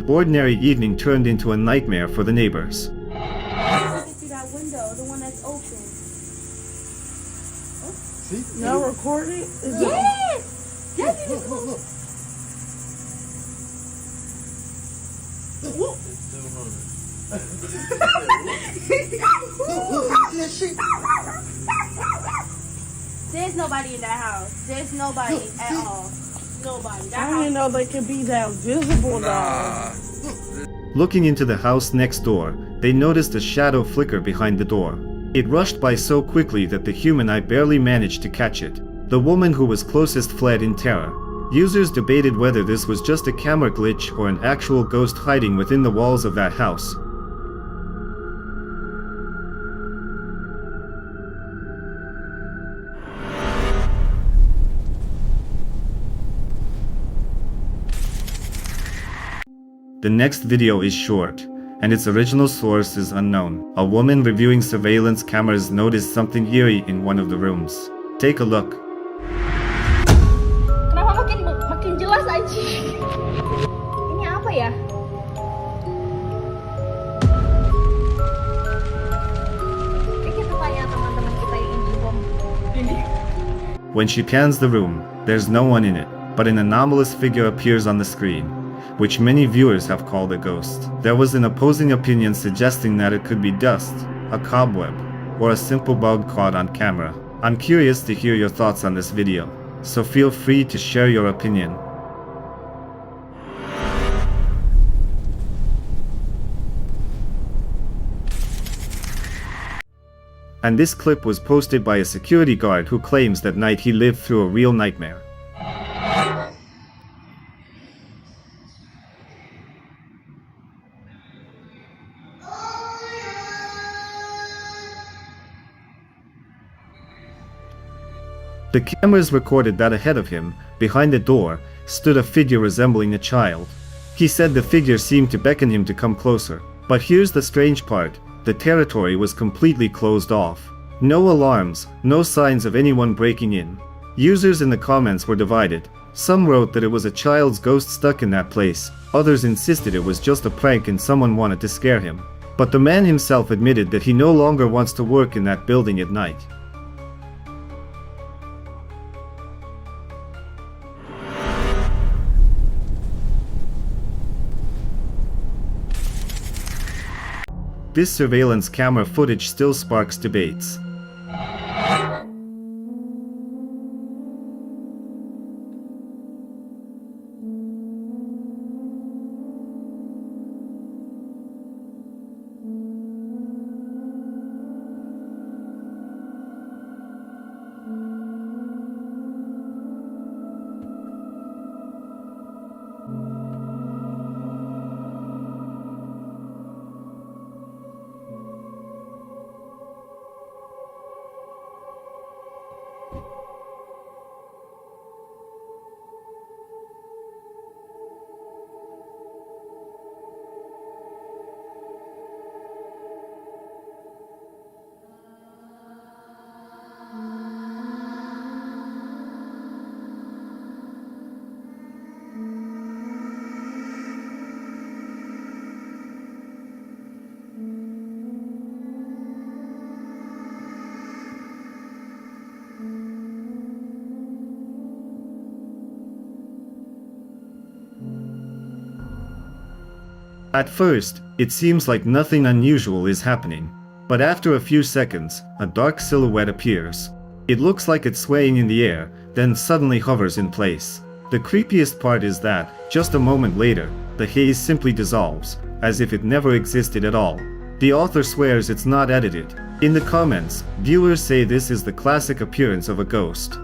ordinary evening turned into a nightmare for the neighbors. Look through that window, the one that's open. See? Y'all recording? Yes! Yes! Look. Look. There's nobody in that house. There's nobody at all. Nobody. I didn't know they could be that visible though. Looking into the house next door, they noticed a shadow flicker behind the door. It rushed by so quickly that the human eye barely managed to catch it. The woman who was closest fled in terror. Users debated whether this was just a camera glitch or an actual ghost hiding within the walls of that house. The next video is short, and its original source is unknown. A woman reviewing surveillance cameras noticed something eerie in one of the rooms. Take a look. Kenapa makin jelas aja? Ini apa ya? Kita tanya teman-teman kita yang inform. When she pans the room, there's no one in it, but an anomalous figure appears on the screen, which many viewers have called a ghost. There was an opposing opinion suggesting that it could be dust, a cobweb, or a simple bug caught on camera. I'm curious to hear your thoughts on this video, so feel free to share your opinion. And this clip was posted by a security guard who claims that night he lived through a real nightmare. The cameras recorded that ahead of him, behind the door, stood a figure resembling a child. He said the figure seemed to beckon him to come closer. But here's the strange part, the territory was completely closed off. No alarms, no signs of anyone breaking in. Users in the comments were divided. Some wrote that it was a child's ghost stuck in that place, others insisted it was just a prank and someone wanted to scare him. But the man himself admitted that he no longer wants to work in that building at night. This surveillance camera footage still sparks debates. At first, it seems like nothing unusual is happening. But after a few seconds, a dark silhouette appears. It looks like it's swaying in the air, then suddenly hovers in place. The creepiest part is that, just a moment later, the haze simply dissolves, as if it never existed at all. The author swears it's not edited. In the comments, viewers say this is the classic appearance of a ghost.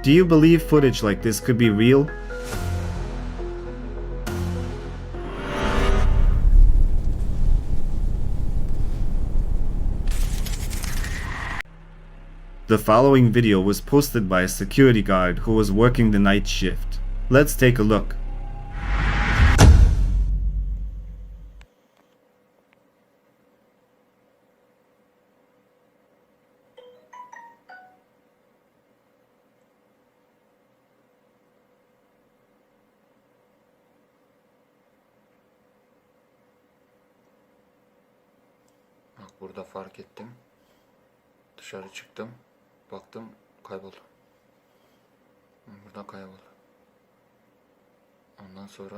Do you believe footage like this could be real? The following video was posted by a security guard who was working the night shift. Let's take a look. burada fark ettim. Dışarı çıktım. Baktım kayboldu. Burada kayboldu. Ondan sonra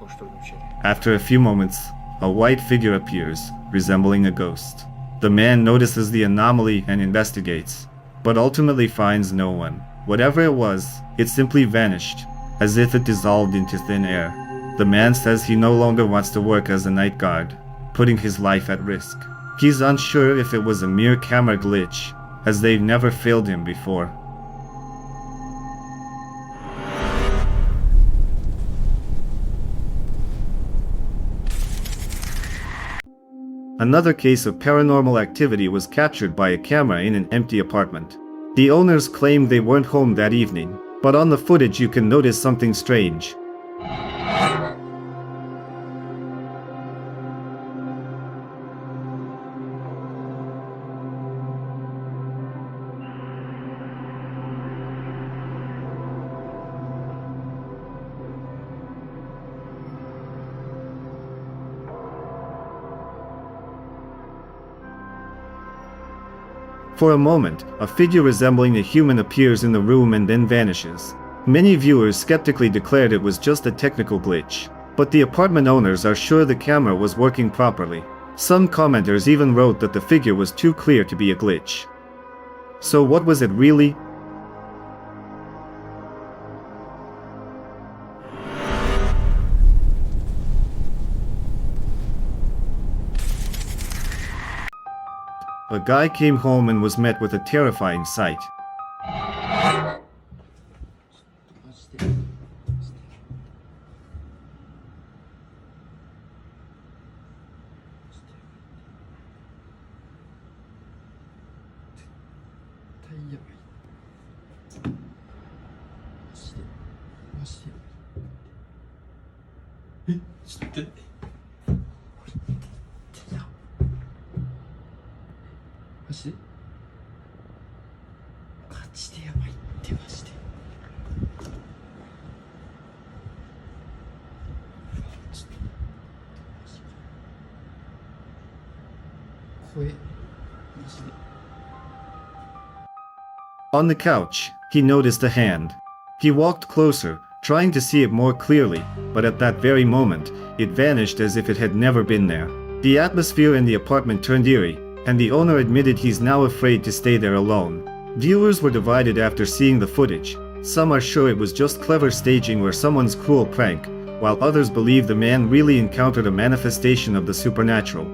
koşturdum içeri. After a few moments, a white figure appears, resembling a ghost. The man notices the anomaly and investigates, but ultimately finds no one. Whatever it was, it simply vanished, as if it dissolved into thin air. The man says he no longer wants to work as a night guard, putting his life at risk. He's unsure if it was a mere camera glitch, as they've never failed him before. Another case of paranormal activity was captured by a camera in an empty apartment. The owners claimed they weren't home that evening, but on the footage you can notice something strange. For a moment, a figure resembling a human appears in the room and then vanishes. Many viewers skeptically declared it was just a technical glitch, but the apartment owners are sure the camera was working properly. Some commenters even wrote that the figure was too clear to be a glitch. So what was it really? A guy came home and was met with a terrifying sight. On the couch, he noticed a hand. He walked closer, trying to see it more clearly, but at that very moment, it vanished as if it had never been there. The atmosphere in the apartment turned eerie, and the owner admitted he's now afraid to stay there alone. Viewers were divided after seeing the footage. Some are sure it was just clever staging or someone's cruel prank, while others believe the man really encountered a manifestation of the supernatural.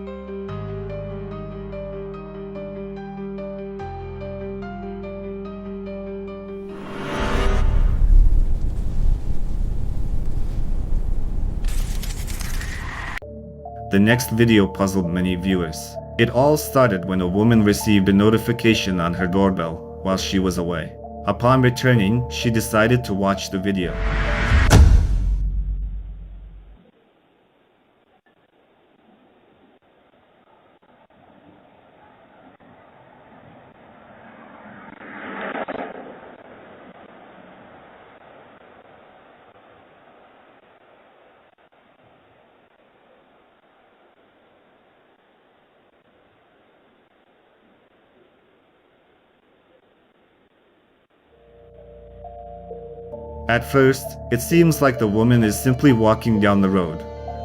The next video puzzled many viewers. It all started when a woman received a notification on her doorbell while she was away. Upon returning, she decided to watch the video. At first, it seems like the woman is simply walking down the road,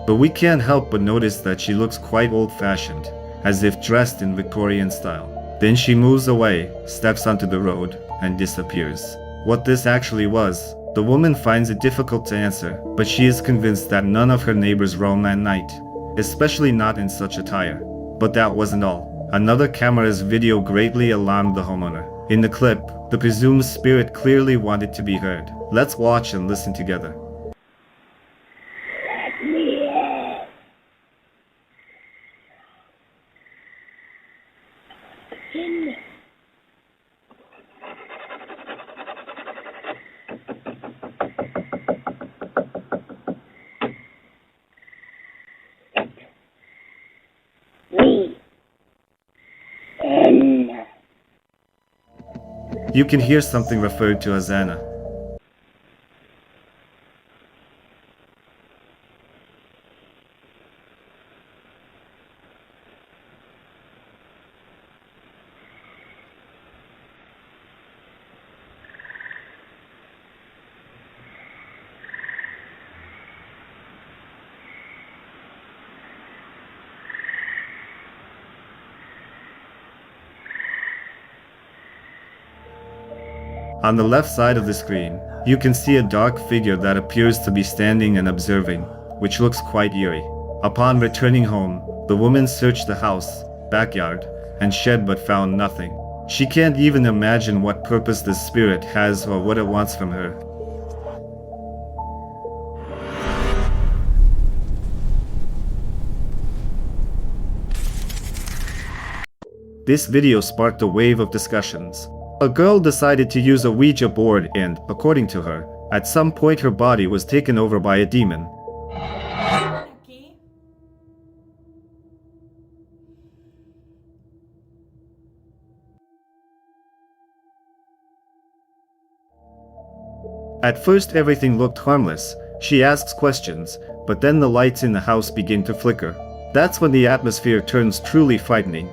but we can't help but notice that she looks quite old-fashioned, as if dressed in Victorian style. Then she moves away, steps onto the road, and disappears. What this actually was, the woman finds it difficult to answer, but she is convinced that none of her neighbors roam at night, especially not in such attire. But that wasn't all. Another camera's video greatly alarmed the homeowner. In the clip, the presumed spirit clearly wanted to be heard. Let's watch and listen together. You can hear something referred to as Anna. On the left side of the screen, you can see a dark figure that appears to be standing and observing, which looks quite eerie. Upon returning home, the woman searched the house, backyard, and shed but found nothing. She can't even imagine what purpose this spirit has or what it wants from her. This video sparked a wave of discussions. A girl decided to use a Ouija board and, according to her, at some point her body was taken over by a demon. Aqui. At first everything looked harmless. She asks questions, but then the lights in the house begin to flicker. That's when the atmosphere turns truly frightening.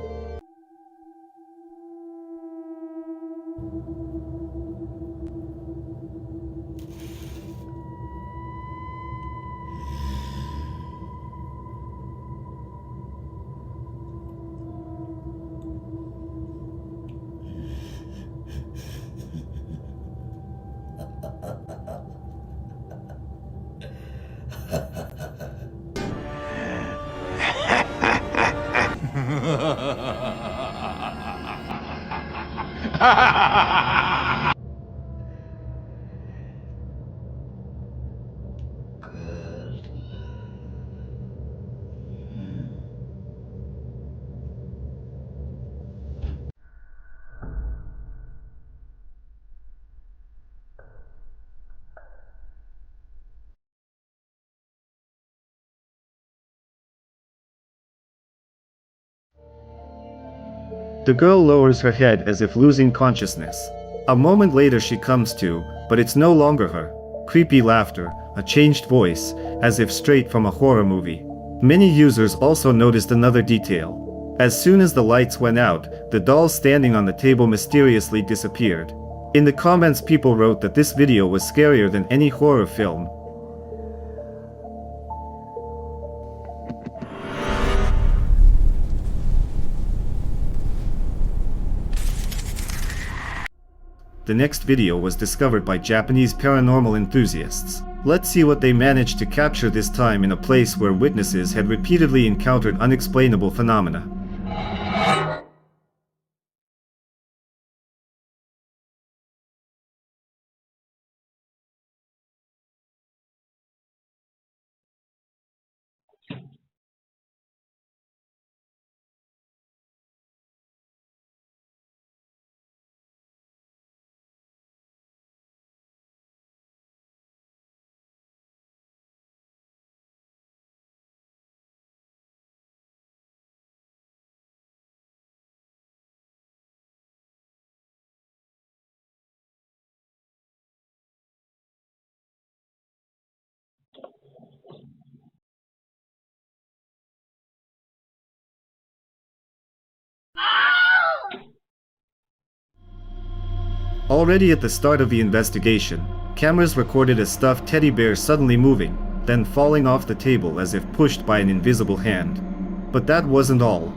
The girl lowers her head as if losing consciousness. A moment later she comes to, but it's no longer her. Creepy laughter, a changed voice, as if straight from a horror movie. Many users also noticed another detail. As soon as the lights went out, the doll standing on the table mysteriously disappeared. In the comments people wrote that this video was scarier than any horror film. The next video was discovered by Japanese paranormal enthusiasts. Let's see what they managed to capture this time in a place where witnesses had repeatedly encountered unexplainable phenomena. Already at the start of the investigation, cameras recorded a stuffed teddy bear suddenly moving, then falling off the table as if pushed by an invisible hand. But that wasn't all.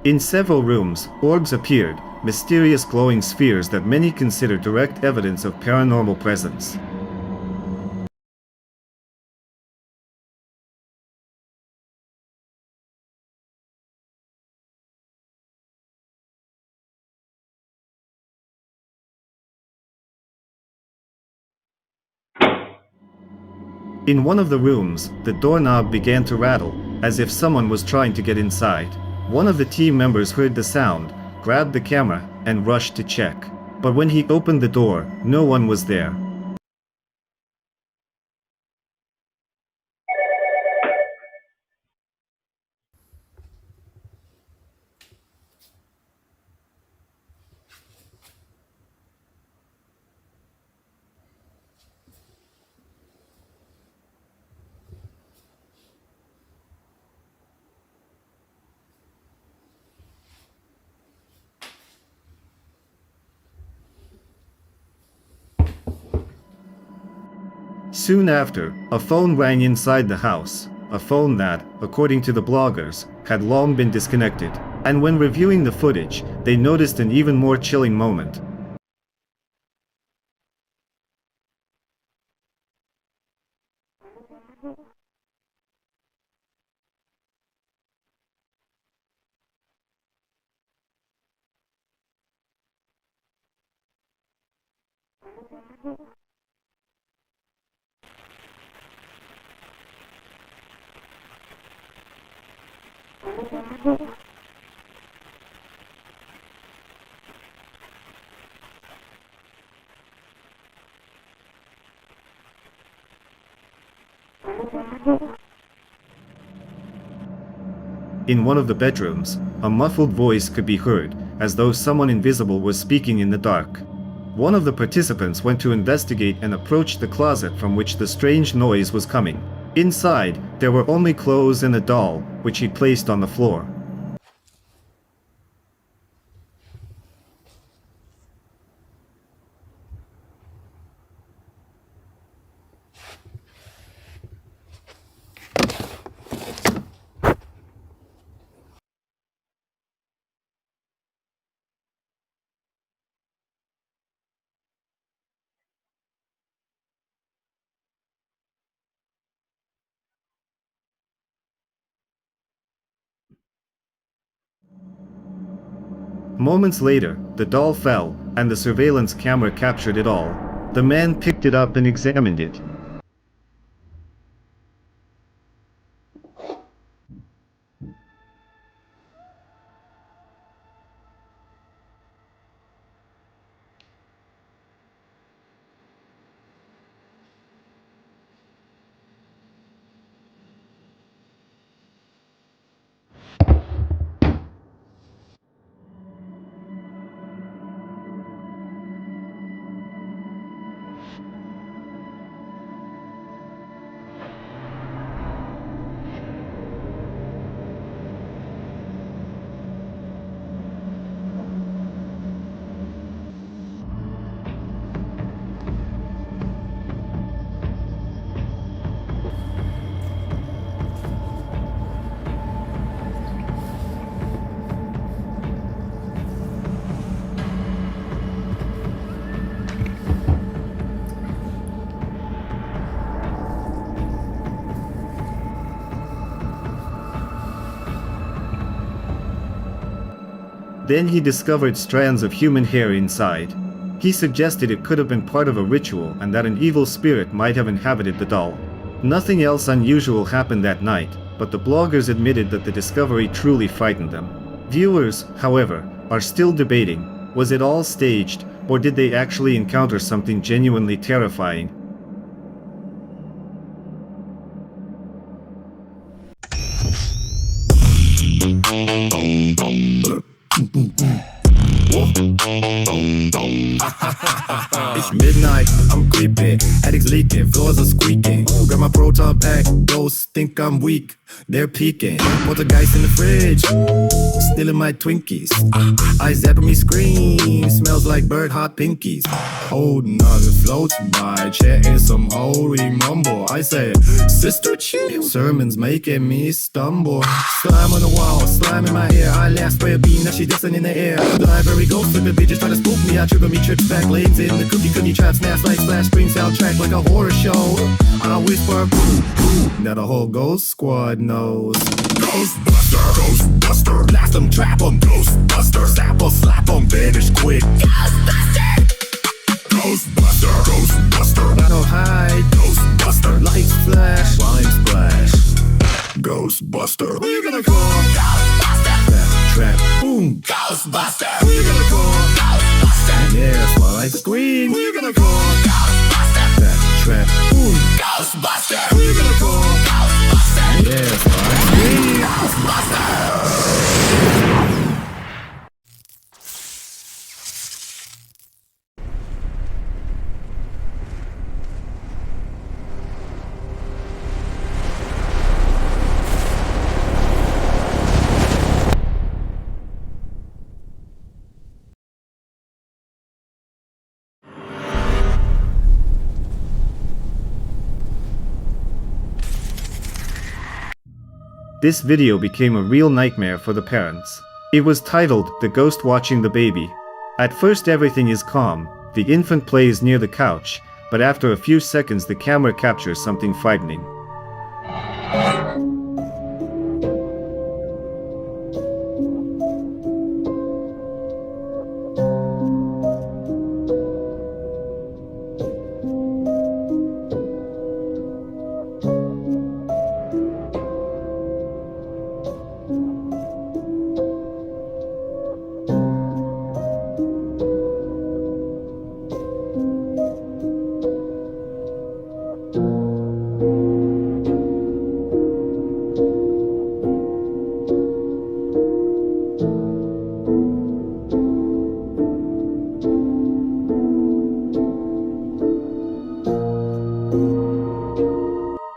In several rooms, orbs appeared, mysterious glowing spheres that many consider direct evidence of paranormal presence. In one of the rooms, the doorknob began to rattle, as if someone was trying to get inside. One of the team members heard the sound, grabbed the camera, and rushed to check. But when he opened the door, no one was there. Soon after, a phone rang inside the house, a phone that, according to the bloggers, had long been disconnected, and when reviewing the footage, they noticed an even more chilling moment. In one of the bedrooms, a muffled voice could be heard, as though someone invisible was speaking in the dark. One of the participants went to investigate and approached the closet from which the strange noise was coming. Inside, there were only clothes and a doll, which he placed on the floor. Moments later, the doll fell, and the surveillance camera captured it all. The man picked it up and examined it. Then he discovered strands of human hair inside. He suggested it could have been part of a ritual and that an evil spirit might have inhabited the doll. Nothing else unusual happened that night, but the bloggers admitted that the discovery truly frightened them. Viewers, however, are still debating, was it all staged, or did they actually encounter something genuinely terrifying? It's midnight, I'm creeping, attics leaking, floors are squeaking. Grab my proton pack, ghosts think I'm weak, they're peeking. Poltergeists in the fridge, stealing my Twinkies. Eyes zapping me, scream, smells like bird hot pinkies. Holding on the floats by, chatting some holy mumble. I say, sister chill, sermons making me stumble. Slime on the wall, slime in my ear, I laugh, spray a bean, now she dancing in the air. The library ghost flipping bitches trying to spook me, I trigger me, trips back, legs in the cookie trap, snaps like splash screen soundtrack like a horror show. I whisper, boo, boo, now the whole ghost squad knows. Ghostbuster, Ghostbuster, blast them, trap them, Ghostbuster, slap them, vanish quick. Ghostbuster, Ghostbuster, Ghostbuster, no hide, Ghostbuster, lights flash, lines splash, Ghostbuster. Who you gonna call? Ghostbuster. That trap, boom, Ghostbuster. Who you gonna call? Ghostbuster. Yeah, small like scream. Who you gonna call? Ghostbuster. That trap, boom, Ghostbuster. Who you gonna call? Ghostbuster. Yeah, small like scream. Ghostbuster. This video became a real nightmare for the parents. It was titled The Ghost Watching the Baby. At first everything is calm, the infant plays near the couch, but after a few seconds the camera captures something frightening.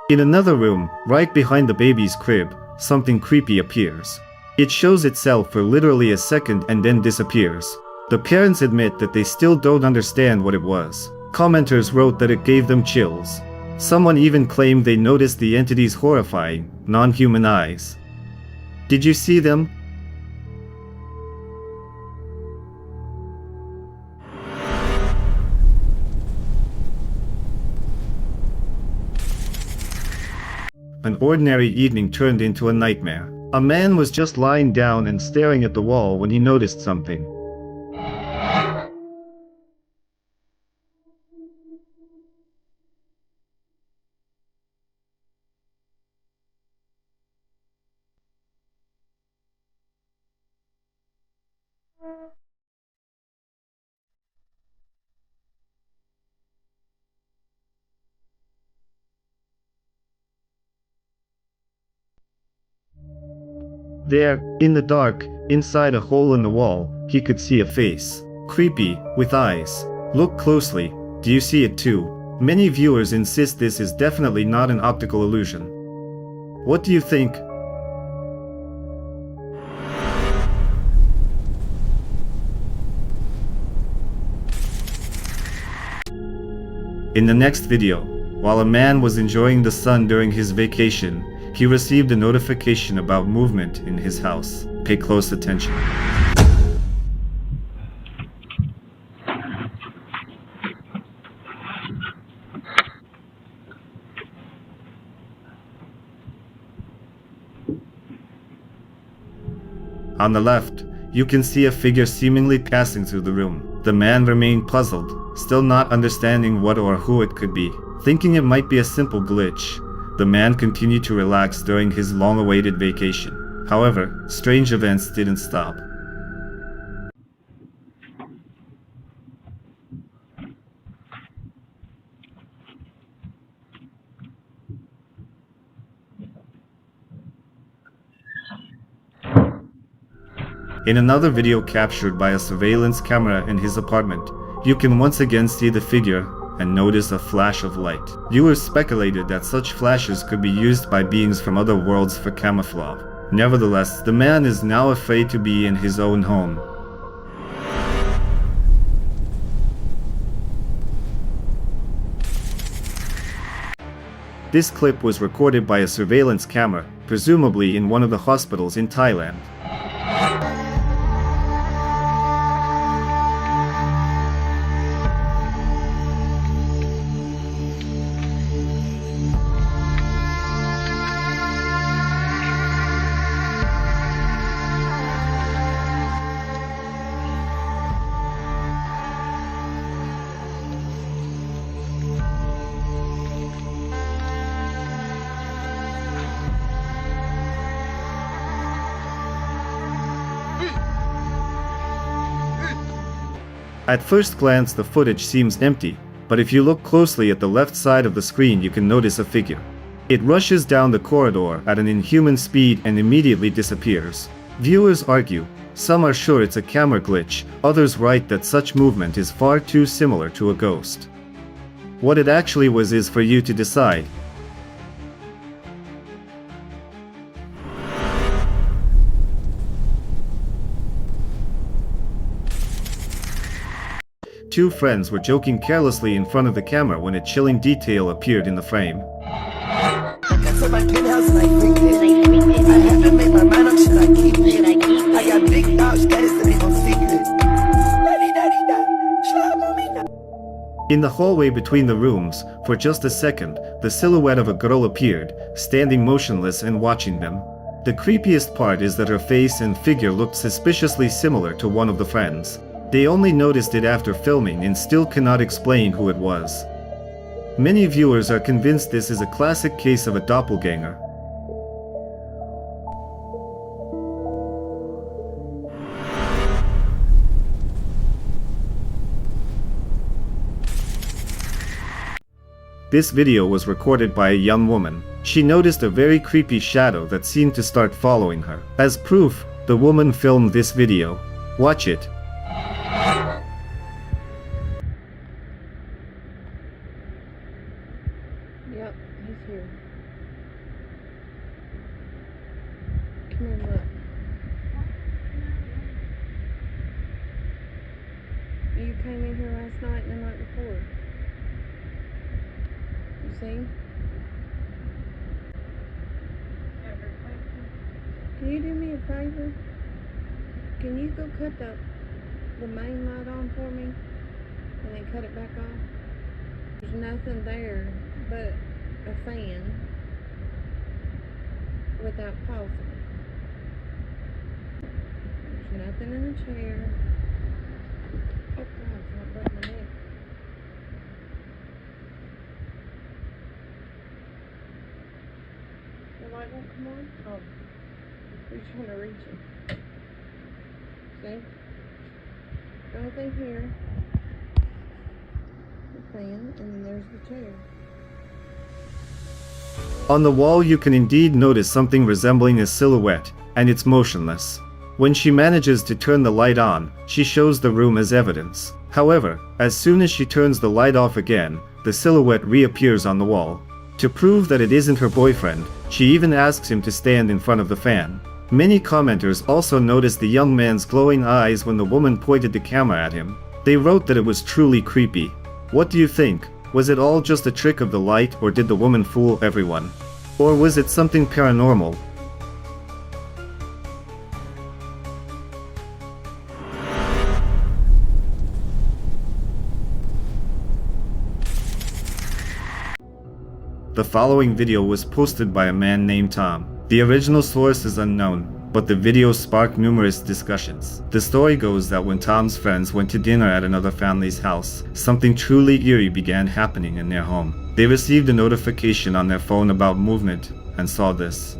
In another room, right behind the baby's crib, something creepy appears. It shows itself for literally a second and then disappears. The parents admit that they still don't understand what it was. Commenters wrote that it gave them chills. Someone even claimed they noticed the entity's horrifying, non-human eyes. Did you see them? An ordinary evening turned into a nightmare. A man was just lying down and staring at the wall when he noticed something. There, in the dark, inside a hole in the wall, he could see a face. Creepy, with eyes. Look closely. Do you see it too? Many viewers insist this is definitely not an optical illusion. What do you think? In the next video, while a man was enjoying the sun during his vacation, he received a notification about movement in his house. Pay close attention. On the left, you can see a figure seemingly passing through the room. The man remained puzzled, still not understanding what or who it could be. Thinking it might be a simple glitch, the man continued to relax during his long-awaited vacation. However, strange events didn't stop. In another video captured by a surveillance camera in his apartment, you can once again see the figure and notice a flash of light. Viewers speculated that such flashes could be used by beings from other worlds for camouflage. Nevertheless, the man is now afraid to be in his own home. This clip was recorded by a surveillance camera, presumably in one of the hospitals in Thailand. At first glance the footage seems empty, but if you look closely at the left side of the screen you can notice a figure. It rushes down the corridor at an inhuman speed and immediately disappears. Viewers argue. Some are sure it's a camera glitch, others write that such movement is far too similar to a ghost. What it actually was is for you to decide. Two friends were joking carelessly in front of the camera when a chilling detail appeared in the frame. To my penthouse like freaking. I have to make my mind up, should I keep it? I got big dog status and ain't no secret. Slime on me now. In the hallway between the rooms, for just a second, the silhouette of a girl appeared, standing motionless and watching them. The creepiest part is that her face and figure looked suspiciously similar to one of the friends. They only noticed it after filming and still cannot explain who it was. Many viewers are convinced this is a classic case of a doppelganger. This video was recorded by a young woman. She noticed a very creepy shadow that seemed to start following her. As proof, the woman filmed this video. Watch it. Yep, he's here. Come here, look. You came in here last night and the night before. You see? Can you do me a favor? Can you go cut the main light on for me and then cut it back off? There's nothing there but a fan without pausing. There's nothing in the chair. Oh God, it's not breaking my neck. The light won't come on? Oh. You're trying to reach it. See? Only thing here. The fan, and then there's the chair. On the wall you can indeed notice something resembling a silhouette, and it's motionless. When she manages to turn the light on, she shows the room as evidence. However, as soon as she turns the light off again, the silhouette reappears on the wall. To prove that it isn't her boyfriend, she even asks him to stand in front of the fan. Many commenters also noticed the young man's glowing eyes when the woman pointed the camera at him. They wrote that it was truly creepy. What do you think? Was it all just a trick of the light, or did the woman fool everyone? Or was it something paranormal? The following video was posted by a man named Tom. The original source is unknown, but the video sparked numerous discussions. The story goes that when Tom's friends went to dinner at another family's house, something truly eerie began happening in their home. They received a notification on their phone about movement and saw this.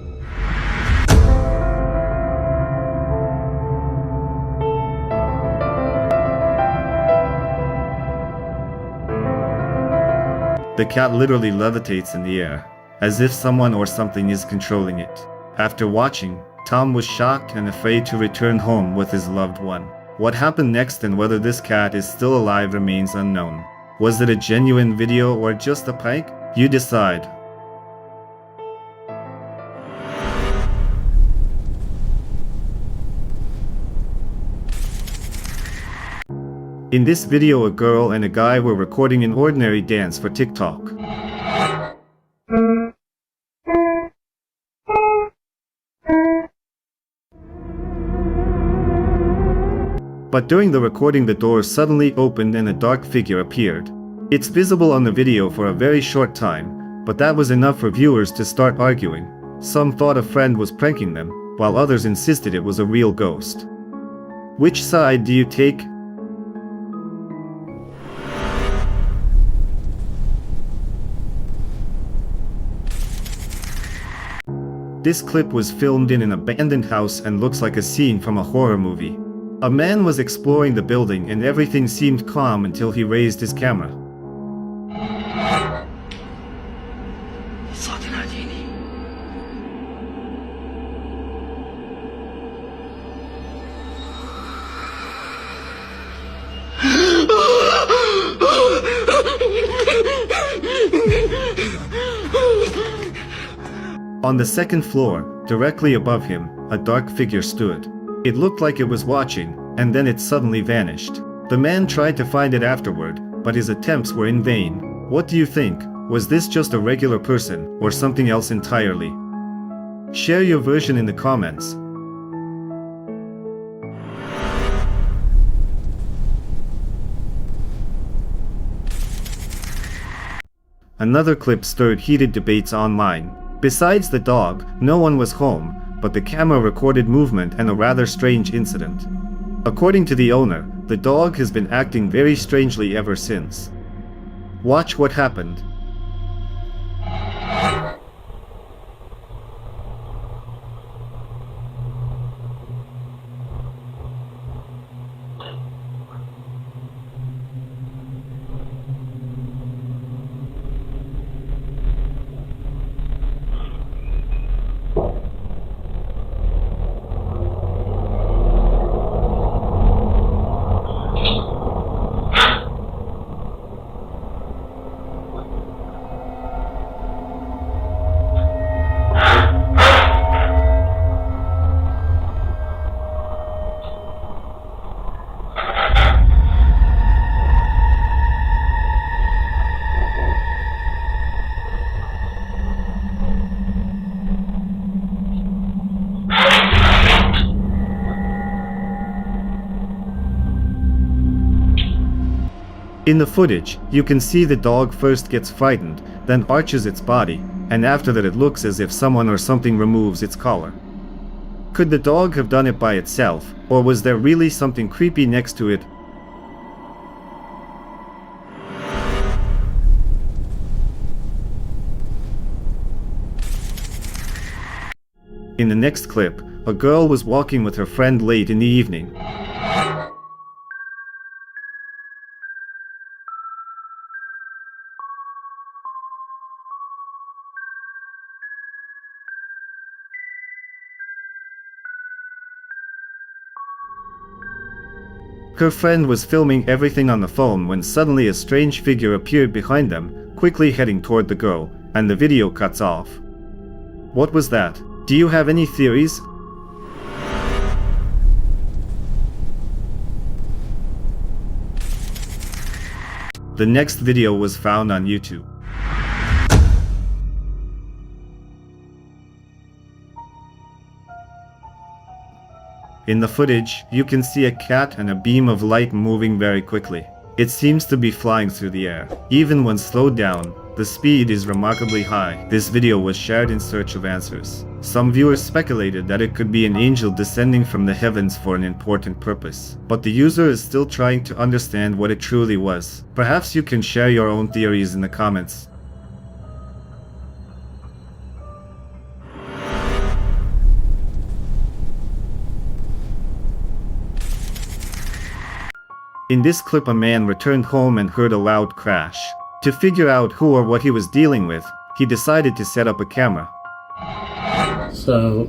The cat literally levitates in the air, as if someone or something is controlling it. After watching, Tom was shocked and afraid to return home with his loved one. What happened next and whether this cat is still alive remains unknown. Was it a genuine video or just a prank? You decide. In this video, a girl and a guy were recording an ordinary dance for TikTok. But during the recording, the door suddenly opened and a dark figure appeared. It's visible on the video for a very short time, but that was enough for viewers to start arguing. Some thought a friend was pranking them, while others insisted it was a real ghost. Which side do you take? This clip was filmed in an abandoned house and looks like a scene from a horror movie. A man was exploring the building and everything seemed calm until he raised his camera. On the second floor, directly above him, a dark figure stood. It looked like it was watching, and then it suddenly vanished. The man tried to find it afterward, but his attempts were in vain. What do you think? Was this just a regular person, or something else entirely? Share your version in the comments. Another clip stirred heated debates online. Besides the dog, no one was home, but the camera recorded movement and a rather strange incident. According to the owner, the dog has been acting very strangely ever since. Watch what happened. In the footage, you can see the dog first gets frightened, then arches its body, and after that it looks as if someone or something removes its collar. Could the dog have done it by itself, or was there really something creepy next to it? In the next clip, a girl was walking with her friend late in the evening. Her friend was filming everything on the phone when suddenly a strange figure appeared behind them, quickly heading toward the girl, and the video cuts off. What was that? Do you have any theories? The next video was found on YouTube. In the footage, you can see a cat and a beam of light moving very quickly. It seems to be flying through the air. Even when slowed down, the speed is remarkably high. This video was shared in search of answers. Some viewers speculated that it could be an angel descending from the heavens for an important purpose. But the user is still trying to understand what it truly was. Perhaps you can share your own theories in the comments. In this clip, a man returned home and heard a loud crash. To figure out who or what he was dealing with, he decided to set up a camera. So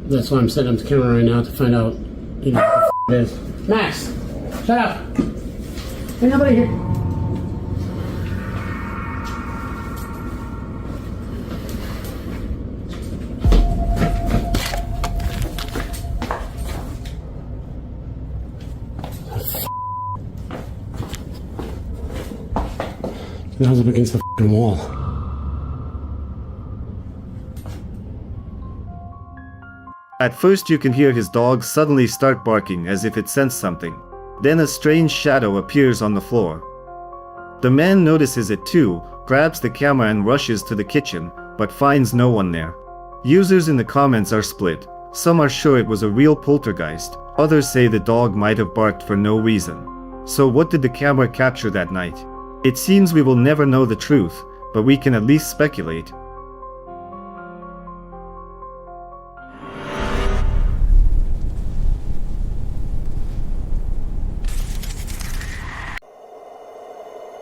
that's why I'm setting up the camera right now to find out, you know, what the f it is. Max, shut up. Ain't nobody here. Now it's up against the f***ing wall. At first you can hear his dog suddenly start barking as if it sensed something. Then a strange shadow appears on the floor. The man notices it too, grabs the camera and rushes to the kitchen, but finds no one there. Users in the comments are split. Some are sure it was a real poltergeist, others say the dog might have barked for no reason. So what did the camera capture that night? It seems we will never know the truth, but we can at least speculate.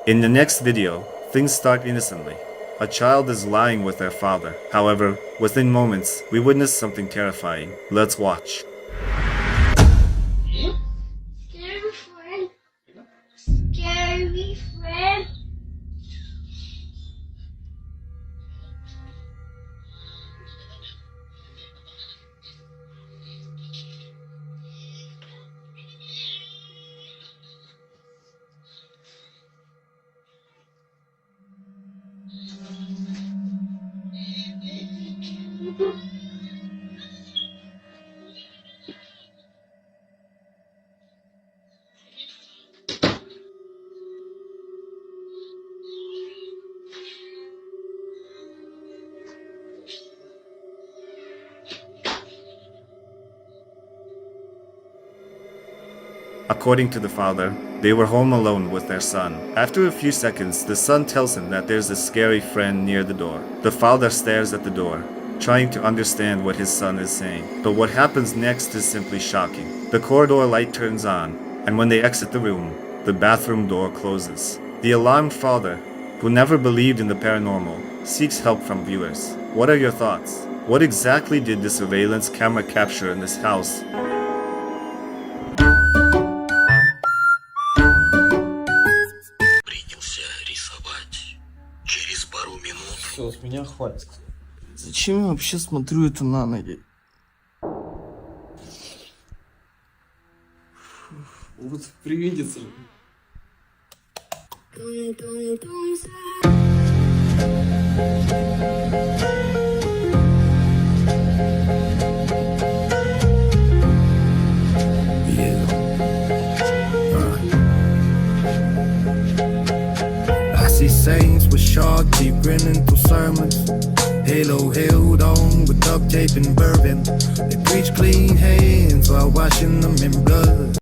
In the next video, things start innocently. A child is lying with their father. However, within moments, we witness something terrifying. Let's watch. Scary friend. Scary friend. According to the father, they were home alone with their son. After a few seconds, the son tells him that there's a scary friend near the door. The father stares at the door, trying to understand what his son is saying. But what happens next is simply shocking. The corridor light turns on, and when they exit the room, the bathroom door closes. The alarmed father, who never believed in the paranormal, seeks help from viewers. What are your thoughts? What exactly did the surveillance camera capture in this house? Все, с меня хватит. Зачем я вообще смотрю это на ноги? Вот привидится же. I see saints with shark teeth grinning through sermons. Halo held on with duct tape and bourbon. They preach clean hands while washing them in blood.